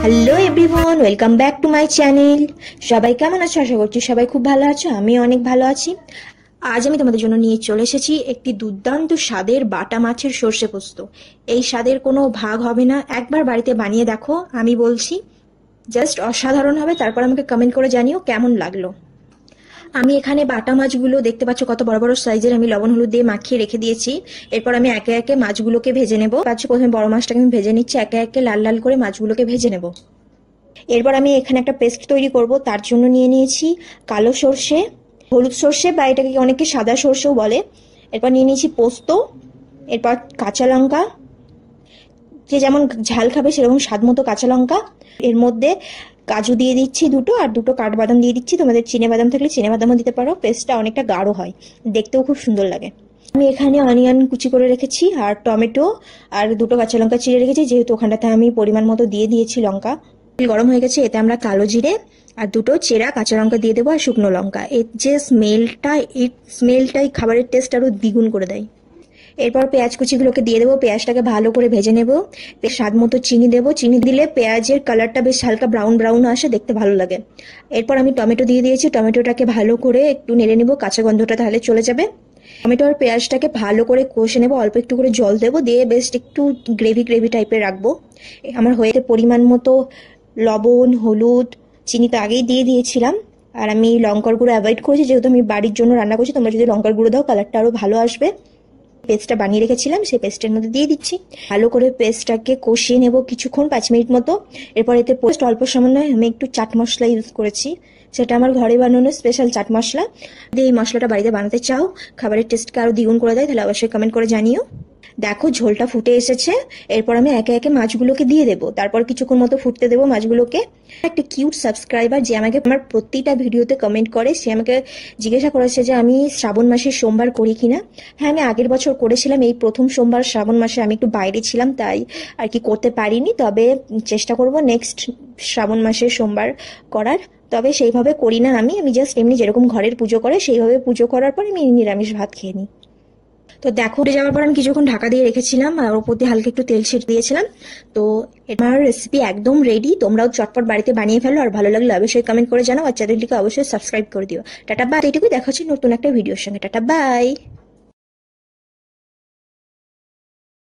Hello everyone, welcome back to my channel. সবাই কেমন আছো? আশা করছি সবাই খুব ভালো আছো। আমি অনেক ভালো আছি। আজ আমি তোমাদের জন্য নিয়ে চলে এসেছি একটি দুর্দান্ত স্বাদের বাটা মাছের সর্ষে পোস্ত। এই স্বাদের কোনো ভাগ হবে না, একবার বাড়িতে বানিয়ে দেখো, আমি বলছি জাস্ট অসাধারণ হবে। তারপর আমাকে কমেন্ট করে জানিও কেমন লাগলো। আমি এখানে বাটা মাছগুলো দেখতে পাচ্ছ কত বড় বড় সাইজের, আমি লবণ হলুদ দিয়ে মাখিয়ে রেখে দিয়েছি। এরপর আমি একে একে মাছগুলোকে ভেজে নেবো। প্রথমে বড় মাছটাকে আমি ভেজে নিচ্ছি, একে একে লাল লাল করে মাছগুলোকে ভেজে নেবো। এরপর আমি এখানে একটা পেস্ট তৈরি করব। তার জন্য নিয়ে নিয়েছি কালো সর্ষে, হলুদ সর্ষে বা এটাকে অনেকে সাদা সর্ষেও বলে। এরপর নিয়ে নিয়েছি পোস্ত, এরপর কাঁচা লঙ্কা, যে যেমন ঝাল খাবে সেরকম স্বাদ মতো কাঁচা লঙ্কা। এর মধ্যে কাজু দিয়ে দিচ্ছি দুটো, আর দুটো কাঠবাদাম দিয়ে দিচ্ছি। তোমাদের চিনে বাদাম থাকলে চিনে বাদামও দিতে পারো, পেস্টটা অনেকটা গাঢ় হয়, দেখতেও খুব সুন্দর লাগে। আমি এখানে অনিয়ন কুচি করে রেখেছি, আর টমেটো আর দুটো কাঁচা লঙ্কা চিড়ে রেখেছি, যেহেতু ওখানটাতে আমি পরিমাণ মতো দিয়ে দিয়েছি লঙ্কা। গরম হয়ে গেছে, এতে আমরা কালো জিরে আর দুটো চেরা কাঁচা লঙ্কা দিয়ে দেবো, আর শুকনো লঙ্কা। এর যে স্মেলটাই খাবারের টেস্ট আরো দ্বিগুণ করে দেয়। এরপর পেঁয়াজ কুচিগুলোকে দিয়ে দেবো, পেঁয়াজটাকে ভালো করে ভেজে নেবো। স্বাদ মতো চিনি দেবো, চিনি দিলে পেঁয়াজের কালারটা বেশ হালকা ব্রাউন ব্রাউন আসে, দেখতে ভালো লাগে। এরপর আমি টমেটো দিয়ে দিয়েছি, টমেটোটাকে ভালো করে একটু নেড়ে নেবো, কাঁচা গন্ধটা তাহলে চলে যাবে। টমেটো আর পেঁয়াজটাকে ভালো করে কষে নেবো, অল্প একটু করে জল দেবো, দিয়ে বেশ একটু গ্রেভি গ্রেভি টাইপের রাখবো। আমার হয়ে পরিমাণ মতো লবণ, হলুদ, চিনি তো আগেই দিয়ে দিয়েছিলাম। আর আমি লঙ্কার গুঁড়ো অ্যাভয়েড করেছি, যেহেতু আমি বাড়ির জন্য রান্না করছি। তোমরা যদি লঙ্কার গুঁড়ো দাও কালারটা আরো ভালো আসবে। পেস্টটা বানিয়ে রেখেছিলাম, সেই পেস্টের মধ্যে দিয়ে দিচ্ছি। ভালো করে পেস্টটাকে কষিয়ে নেব কিছুক্ষণ, 5 মিনিট মতো। এরপর এতে পোস্ট অল্প সামান্য আমি একটু চাট মশলা ইউজ করেছি, সেটা আমার ঘরে বানানো স্পেশাল চাট মশলা। যদি এই মশলাটা বাড়িতে বানাতে চাও, খাবারের টেস্টকে আরো দ্বিগুণ করে দেয়, তাহলে অবশ্যই কমেন্ট করে জানিও। দেখো ঝোলটা ফুটে এসেছে। এরপর আমি একে একে মাছগুলোকে দিয়ে দেবো, তারপর কিছুক্ষণ মতো ফুটতে দেবো মাছগুলোকে। একটা কিউট সাবস্ক্রাইবার যে আমাকে আমার প্রতিটা ভিডিওতে কমেন্ট করে, সে আমাকে জিজ্ঞাসা করেছে যে আমি শ্রাবণ মাসে সোমবার করি কিনা। হ্যাঁ, আমি আগের বছর করেছিলাম, এই প্রথম সোমবার শ্রাবণ মাসে। আমি একটু বাইরে ছিলাম তাই আর কি করতে পারিনি, তবে চেষ্টা করব নেক্সট শ্রাবণ মাসে সোমবার করার। তবে সেইভাবে করি না আমি জাস্ট এমনি যেরকম ঘরের পুজো করে সেইভাবে পুজো করার পর আমি নিরামিষ ভাত খেয়ে নিই। তো দেখো, উঠে যাওয়ার পর আমি কিছুক্ষণ ঢাকা দিয়ে রেখেছিলাম, আর ওপর দিয়ে হালকা একটু তেল ছিটিয়ে দিয়েছিলাম। তো আমার রেসিপি একদম রেডি। তোমরাও চটপট বাড়িতে বানিয়ে ফেলো, আর ভালো লাগলে অবশ্যই কমেন্ট করে জানাও, আর চ্যানেলটিকে অবশ্যই সাবস্ক্রাইব করে দিও। Tata bye. এইটুকুই, দেখা হচ্ছে নতুন একটা ভিডিওর সঙ্গে। Tata bye.